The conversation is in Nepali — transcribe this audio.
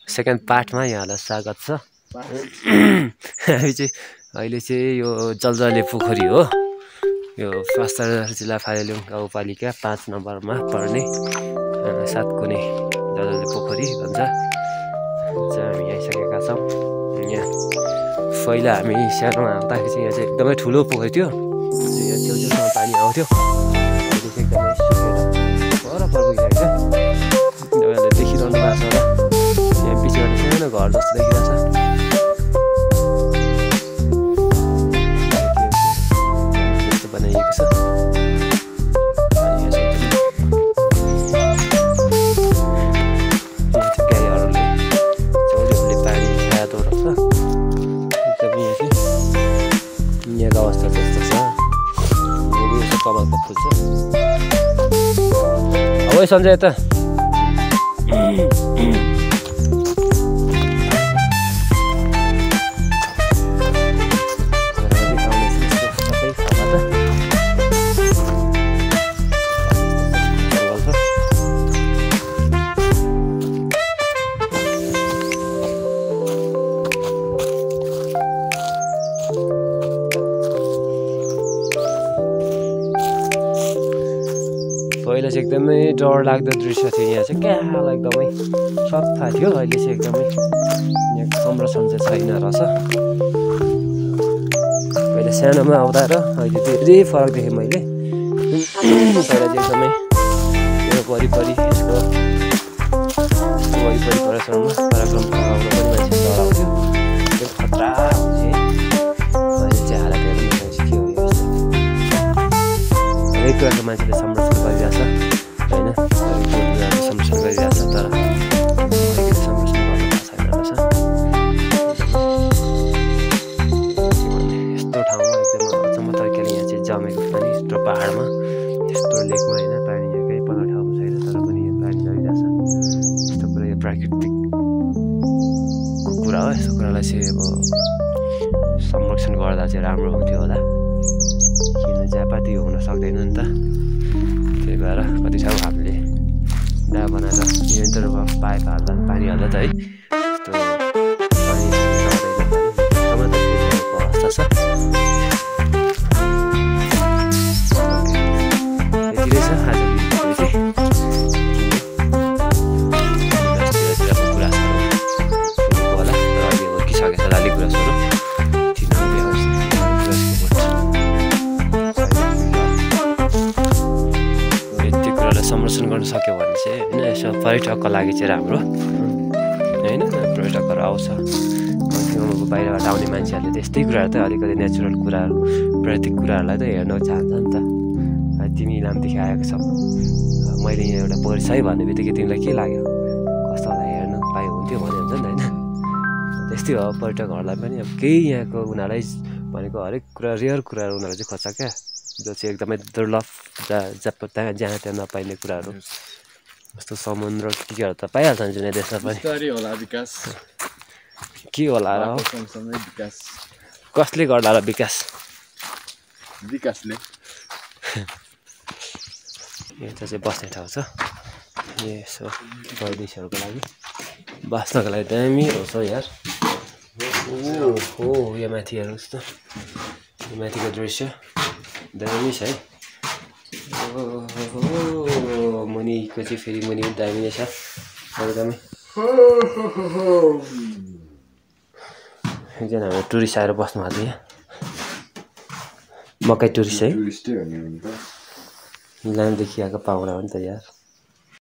सेकेन्ड पार्टमा यहाँलाई स्वागत छ। हामी चाहिँ अहिले चाहिँ यो जलजले पोखरी हो, यो पाँचथर जिल्ला फाइलेङ गाउँपालिका 5 नम्बरमा पर्ने 7 कुने जलजले पोखरी भन्छ। हामी आइसकेका छौँ। यहाँ पहिला हामी सानोमा आउँदाखेरि चाहिँ यहाँ चाहिँ एकदमै ठुलो पोखरी थियो, यहाँ छेउछेउसम्म पानी आउँथ्यो। अहिले चाहिँ एकदमै सुकेर पर गइरहेको छ। तपाईँहरूले देखिरहनु भएको छ होला, यहाँ पिछेबाट सानो घर जस्तो देखिरहेको छ। यस्तो बनाइएको छ। गाईहरूले चौरीहरूले पानी खाँदो रहेछ। एकदमै यहाँ चाहिँ यहाँको अवस्था त्यस्तो छ। यो कमलको फुल छ। अब सञ्जय त पहिला चाहिँ एकदमै डर लाग्दो दृश्य थियो। यहाँ चाहिँ क्या एकदमै सफा थियो। अहिले चाहिँ एकदमै यहाँ संरक्षण चाहिँ छैन रहेछ। पहिला सानोमा आउँदा र अहिले धेरै फरक देखेँ मैले। पहिला चाहिँ एकदमै यो वरिपरि यसको वरिपरि परिसरमा पराक्रम आउन पनि मान्छे डराउँथ्यो, एकदम खतरा हुन्थे। अहिले चाहिँ हालत हेर्नु मान्छे के हो यो हरेक कुराको मान्छेले संरक्षण गरिरहेछ होइन, हरेक कुराको संरक्षण गरिरहेछ। तर अलिकति संरक्षण गर्नु भएको छैन रहेछ। यस्तो ठाउँमा एकदम अचम्म तरिकाले यहाँ चाहिँ जमेको पानी, यत्रो पाहाडमा यस्तो लेकमा होइन, पानी यहाँ कहीँ पर्ने ठाउँमा छैन, तर पनि यहाँ पानी झरिरहेछ। यस्तो कुरा यो प्राकृतिक कुरा हो। यस्तो कुरालाई चाहिँ अब संरक्षण गर्दा चाहिँ राम्रो हुन्थ्यो होला, किन जापाती हुन सक्दैन नि त। त्यही भएर कति ठाउँ हामीले डा बनाएर निरन्तर रूपमा पाइप हाल्दा पानी हाल्दा त है यस्तो पानी अवस्था छ। यति रहेछ आजको चाहिँ कुराहरू होला। र अहिले हुर्किसकेको छ लाली गुराँसहरू। संरक्षण गर्न सक्यो भने चाहिँ होइन, यसो पर्यटकको लागि चाहिँ राम्रो होइन। पर्यटकहरू आउँछ, कम्तीमा बाहिरबाट आउने मान्छेहरूले त यस्तै कुराहरू त अलिकति नेचुरल कुराहरू प्राकृतिक कुराहरूलाई त हेर्न चाहन्छ नि त। तिमी लामदेखि आएको छौ, मैले यहाँ एउटा पोखरी छ है भन्ने बित्तिकै तिमीलाई के लाग्यो, कस्तो होला हेर्नु पाए हुन्थ्यो भन्ने हुन्छ नि त होइन। त्यस्तै हो पर्यटकहरूलाई पनि अब केही यहाँको उनीहरूलाई भनेको हरेक कुरा रेयर कुराहरू उनीहरू चाहिँ खोज्छ क्या, जो चाहिँ एकदमै दुर्लभ, जहाँ त्यहाँ नपाइने कुराहरू। जस्तो समुद्र केहरू त पाइहाल्छ नि जुनै देशमा पनि। होला विकास के होला र विकास कसले गर्दा होला विकास? विकासले। यहाँ चाहिँ बस्ने ठाउँ छ। यसो परदेशीहरूको लागि बस्नको लागि दामी हुन्छ यार। हो यहाँ माथि हेर्नुहोस् त, यो माथिको दृश्य दामी छ है। मुनिको चाहिँ फेरि मुनि दामी नै छ एकदमै। एकजना हाम्रो टुरिस्ट आएर बस्नु भएको थियो यहाँ, मकै टुरिस्ट है। लामदेखि आएको पाहुना हो नि त यार।